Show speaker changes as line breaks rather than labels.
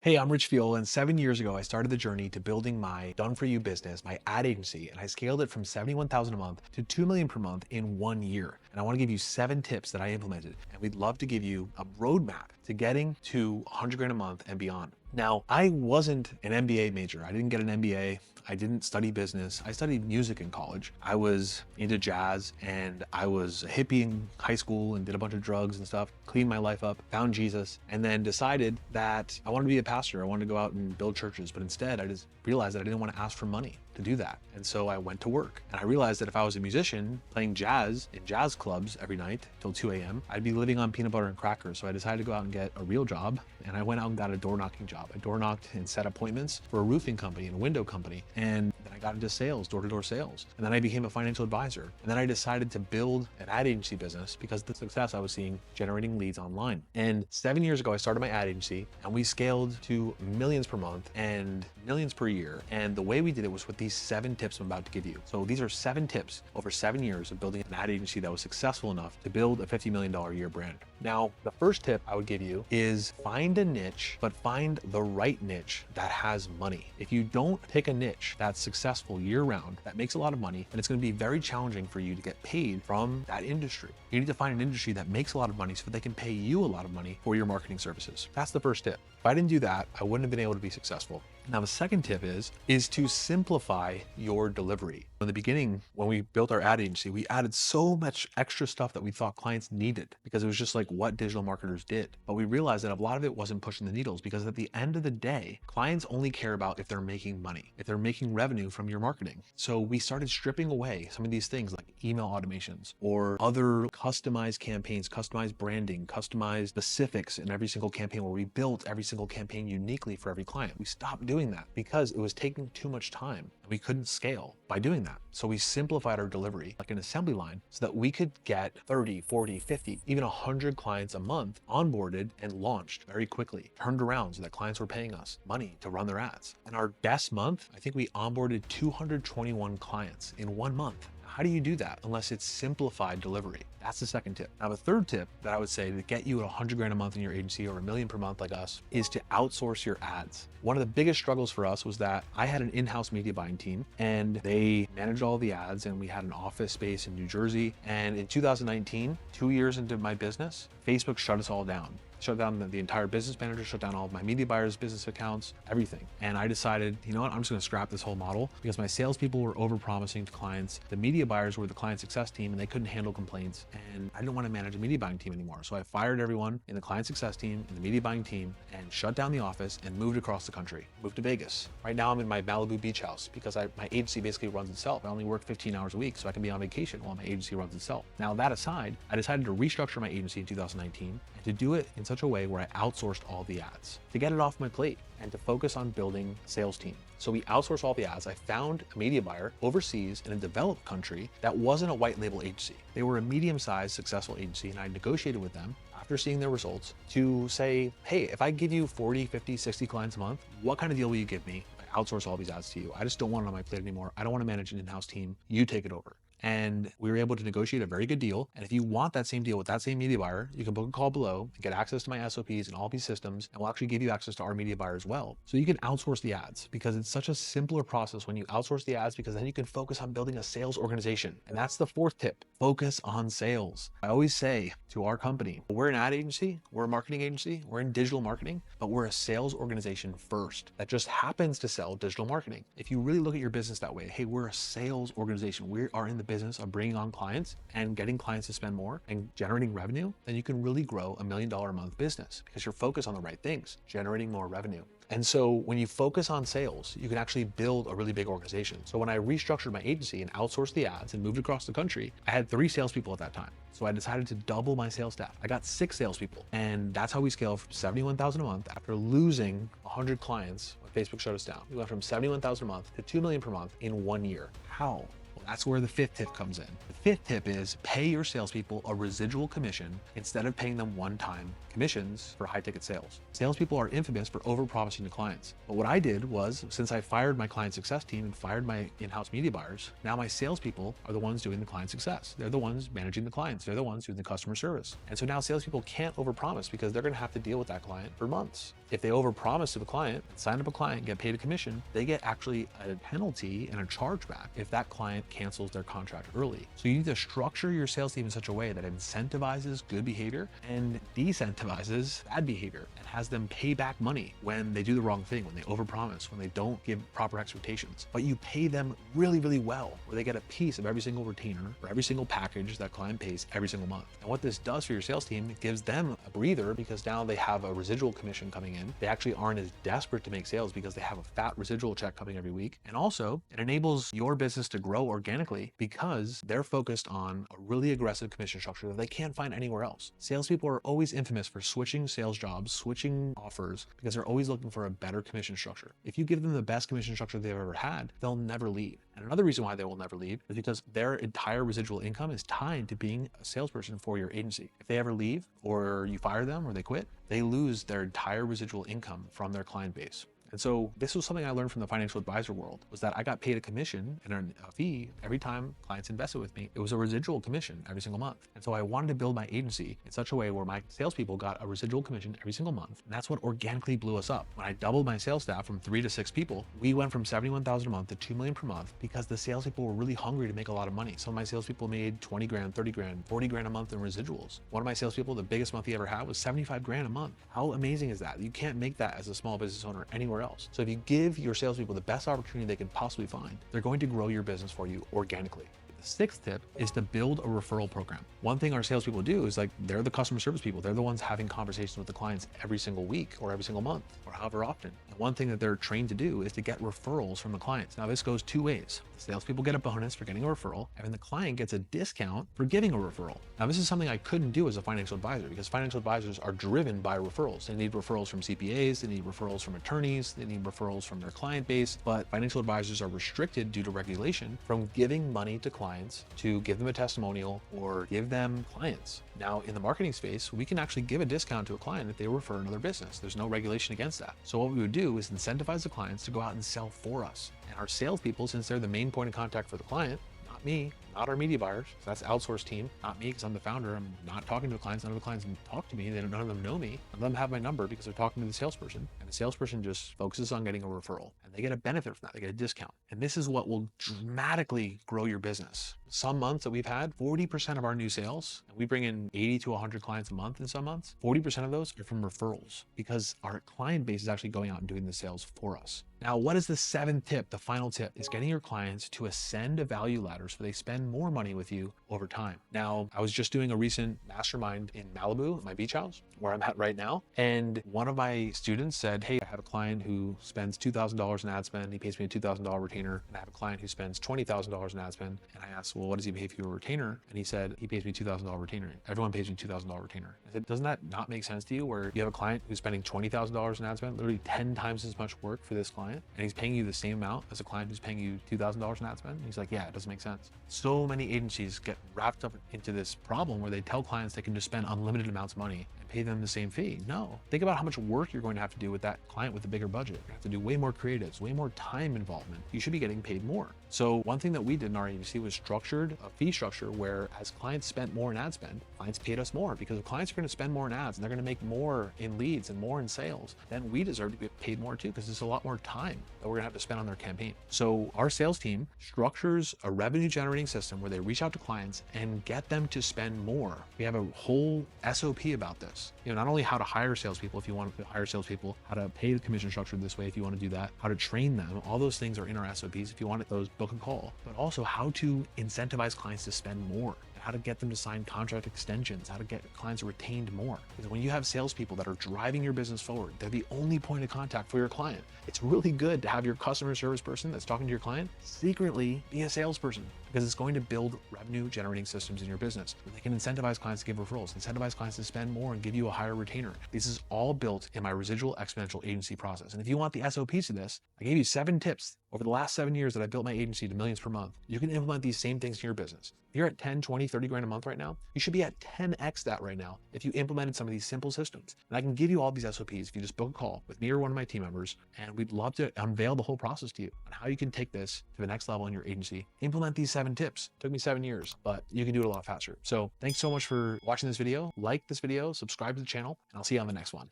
Hey, I'm Rich Fuel, and 7 years ago, I started the journey to building my done-for-you business, my ad agency, and I scaled it from 71,000 a month to 2 million per month in 1 year. And I want to give you 7 tips that I implemented, and we'd love to give you a roadmap to getting to 100 grand a month and beyond. Now, I wasn't an MBA major. I didn't get an MBA. I didn't study business. I studied music in college. I was into jazz and I was a hippie in high school and did a bunch of drugs and stuff, cleaned my life up, found Jesus, and then decided that I wanted to be a pastor. I wanted to go out and build churches, but instead I just realized that I didn't want to ask for money to do that. And so I went to work and I realized that if I was a musician playing jazz in jazz clubs every night till 2 a.m., I'd be living on peanut butter and crackers. So I decided to go out and get a real job, and I went out and got a door knocking job. I door knocked and set appointments for a roofing company and a window company. And then I got into sales, door-to-door sales. And then I became a financial advisor. And then I decided to build an ad agency business because of the success I was seeing generating leads online. And 7 years ago, I started my ad agency and we scaled to millions per month and millions per year. And the way we did it was with these 7 tips I'm about to give you. So these are 7 tips over 7 years of building an ad agency that was successful enough to build a $50 million a year brand. Now, the first tip I would give you is find a niche, but find the right niche that has money. If you don't pick a niche that's successful year round, that makes a lot of money, then it's going to be very challenging for you to get paid from that industry. You need to find an industry that makes a lot of money so they can pay you a lot of money for your marketing services. That's the first tip. If I didn't do that, I wouldn't have been able to be successful. Now, the second tip is to simplify your delivery. In the beginning, when we built our ad agency, we added so much extra stuff that we thought clients needed because it was just like what digital marketers did. But we realized that a lot of it wasn't pushing the needles because at the end of the day, clients only care about if they're making money, if they're making revenue from your marketing. So we started stripping away some of these things like email automations or other customized campaigns, customized branding, customized specifics in every single campaign where we built every single campaign uniquely for every client. We stopped doing that because it was taking too much time and we couldn't scale by doing that. So we simplified our delivery like an assembly line so that we could get 30, 40, 50, even 100 clients a month onboarded and launched very quickly, turned around so that clients were paying us money to run their ads. And our best month, I think we onboarded 221 clients in 1 month. How do you do that unless it's simplified delivery? That's the second tip. Now, the third tip that I would say to get you at 100 grand a month in your agency or a million per month like us is to outsource your ads. One of the biggest struggles for us was that I had an in-house media buying team and they managed all the ads, and we had an office space in New Jersey. And in 2019, 2 years into my business, Facebook shut us all down. Shut down the entire business manager, shut down all of my media buyers' business accounts, everything. And I decided, you know what, I'm just gonna scrap this whole model because my salespeople were over-promising to clients. The media buyers were the client success team and they couldn't handle complaints. And I didn't want to manage a media buying team anymore. So I fired everyone in the client success team, in the media buying team, and shut down the office and moved across the country, moved to Vegas. Right now I'm in my Malibu beach house because my agency basically runs itself. I only work 15 hours a week so I can be on vacation while my agency runs itself. Now, that aside, I decided to restructure my agency in 2019 and to do it in such a way where I outsourced all the ads to get it off my plate and to focus on building a sales team. So we outsourced all the ads. I found a media buyer overseas in a developed country that wasn't a white label agency. They were a medium-sized successful agency, and I negotiated with them after seeing their results to say, hey, if I give you 40, 50, 60 clients a month, what kind of deal will you give me if I outsource all these ads to you? I just don't want it on my plate anymore. I don't want to manage an in-house team. You take it over. And we were able to negotiate a very good deal. And if you want that same deal with that same media buyer, you can book a call below and get access to my SOPs and all these systems, and we'll actually give you access to our media buyer as well. So you can outsource the ads because it's such a simpler process when you outsource the ads, because then you can focus on building a sales organization. And that's the fourth tip, focus on sales. I always say to our company, we're an ad agency, we're a marketing agency, we're in digital marketing, but we're a sales organization first that just happens to sell digital marketing. If you really look at your business that way, hey, we're a sales organization. We are in the business of bringing on clients and getting clients to spend more and generating revenue, then you can really grow $1 million a month business because you're focused on the right things, generating more revenue. And so when you focus on sales, you can actually build a really big organization. So when I restructured my agency and outsourced the ads and moved across the country, I had 3 salespeople at that time. So I decided to double my sales staff. I got 6 salespeople. And that's how we scaled from 71,000 a month after losing 100 clients when Facebook shut us down. We went from 71,000 a month to 2 million per month in 1 year. How? Well, That's where the fifth tip comes in. The fifth tip is pay your salespeople a residual commission instead of paying them one-time commissions for high-ticket sales. Salespeople are infamous for over-promising to clients. But what I did was, since I fired my client success team and fired my in-house media buyers, now my salespeople are the ones doing the client success. They're the ones managing the clients. They're the ones doing the customer service. And so now salespeople can't overpromise because they're going to have to deal with that client for months. If they overpromise to the client, sign up a client, get paid a commission, they get actually a penalty and a chargeback if that client cancels their contract early. So you need to structure your sales team in such a way that incentivizes good behavior and decentivizes bad behavior and has them pay back money when they do the wrong thing, when they overpromise, when they don't give proper expectations. But you pay them really, really well, where they get a piece of every single retainer or every single package that client pays every single month. And what this does for your sales team, it gives them a breather because now they have a residual commission coming in. They actually aren't as desperate to make sales because they have a fat residual check coming every week. And also, it enables your business to grow organically because they're focused on a really aggressive commission structure that they can't find anywhere else. Salespeople are always infamous for switching sales jobs, switching offers, because they're always looking for a better commission structure. If you give them the best commission structure they've ever had, they'll never leave. And another reason why they will never leave is because their entire residual income is tied to being a salesperson for your agency. If they ever leave or you fire them or they quit, they lose their entire residual income from their client base. And so this was something I learned from the financial advisor world, was that I got paid a commission and a fee every time clients invested with me. It was a residual commission every single month. And so I wanted to build my agency in such a way where my salespeople got a residual commission every single month. And that's what organically blew us up. When I doubled my sales staff from 3 to 6 people, we went from 71,000 a month to 2 million per month because the salespeople were really hungry to make a lot of money. Some of my salespeople made 20 grand, 30 grand, 40 grand a month in residuals. One of my salespeople, the biggest month he ever had was 75 grand a month. How amazing is that? You can't make that as a small business owner anywhere else. So if you give your salespeople the best opportunity they can possibly find, they're going to grow your business for you organically. The sixth tip is to build a referral program. One thing our salespeople do is they're the customer service people. They're the ones having conversations with the clients every single week or every single month or however often. And one thing that they're trained to do is to get referrals from the clients. Now this goes two ways. The salespeople get a bonus for getting a referral and then the client gets a discount for giving a referral. Now this is something I couldn't do as a financial advisor because financial advisors are driven by referrals. They need referrals from CPAs, they need referrals from attorneys, they need referrals from their client base, but financial advisors are restricted due to regulation from giving money to clients to give them a testimonial or give them clients. Now in the marketing space, we can actually give a discount to a client if they refer another business. There's no regulation against that. So what we would do is incentivize the clients to go out and sell for us. And our salespeople, since they're the main point of contact for the client, not me, not our media buyers, so that's outsourced team, not me because I'm the founder, I'm not talking to the clients, none of the clients talk to me, none of them know me, none of them have my number because they're talking to the salesperson, and the salesperson just focuses on getting a referral, and they get a benefit from that, they get a discount. And this is what will dramatically grow your business. Some months that we've had, 40% of our new sales, and we bring in 80 to 100 clients a month in some months, 40% of those are from referrals because our client base is actually going out and doing the sales for us. Now, what is the seventh tip? The final tip is getting your clients to ascend a value ladder so they spend more money with you over time. Now, I was just doing a recent mastermind in Malibu, my beach house, where I'm at right now. And one of my students said, hey, I have a client who spends $2,000 in ad spend. He pays me a $2,000 retainer. And I have a client who spends $20,000 in ad spend. And I asked, well, what does he pay for your retainer? And he said, he pays me $2,000 retainer. Everyone pays me $2,000 retainer. I said, doesn't that not make sense to you where you have a client who's spending $20,000 in ad spend, literally 10 times as much work for this client, and he's paying you the same amount as a client who's paying you $2,000 in ad spend? And he's like, yeah, it doesn't make sense. So many agencies get wrapped up into this problem where they tell clients they can just spend unlimited amounts of money and pay them the same fee. No, think about how much work you're going to have to do with that client with a bigger budget. You have to do way more creatives, way more time involvement. You should be getting paid more. So one thing that we did in our agency was structured a fee structure where as clients spent more in ad spend, clients paid us more because if clients are going to spend more in ads and they're going to make more in leads and more in sales, then we deserve to get paid more too because it's a lot more time that we're going to have to spend on their campaign. So our sales team structures a revenue generating system where they reach out to clients and get them to spend more. We have a whole SOP about this. Not only how to hire salespeople if you want to hire salespeople, how to pay the commission structure this way if you want to do that, how to train them, all those things are in our SOPs if you want those, book a call, but also how to incentivize clients to spend more, how to get them to sign contract extensions, how to get clients retained more. Because when you have salespeople that are driving your business forward, they're the only point of contact for your client. It's really good to have your customer service person that's talking to your client secretly be a salesperson because it's going to build revenue generating systems in your business. They can incentivize clients to give referrals, incentivize clients to spend more and give you a higher retainer. This is all built in my residual exponential agency process. And if you want the SOPs to this, I gave you 7 tips Over the last 7 years that I built my agency to millions per month, you can implement these same things in your business. If you're at 10, 20, 30 grand a month right now, you should be at 10x that right now if you implemented some of these simple systems. And I can give you all these SOPs if you just book a call with me or one of my team members, and we'd love to unveil the whole process to you on how you can take this to the next level in your agency. Implement these 7 tips. It took me 7 years, but you can do it a lot faster. So thanks so much for watching this video. Like this video, subscribe to the channel, and I'll see you on the next one.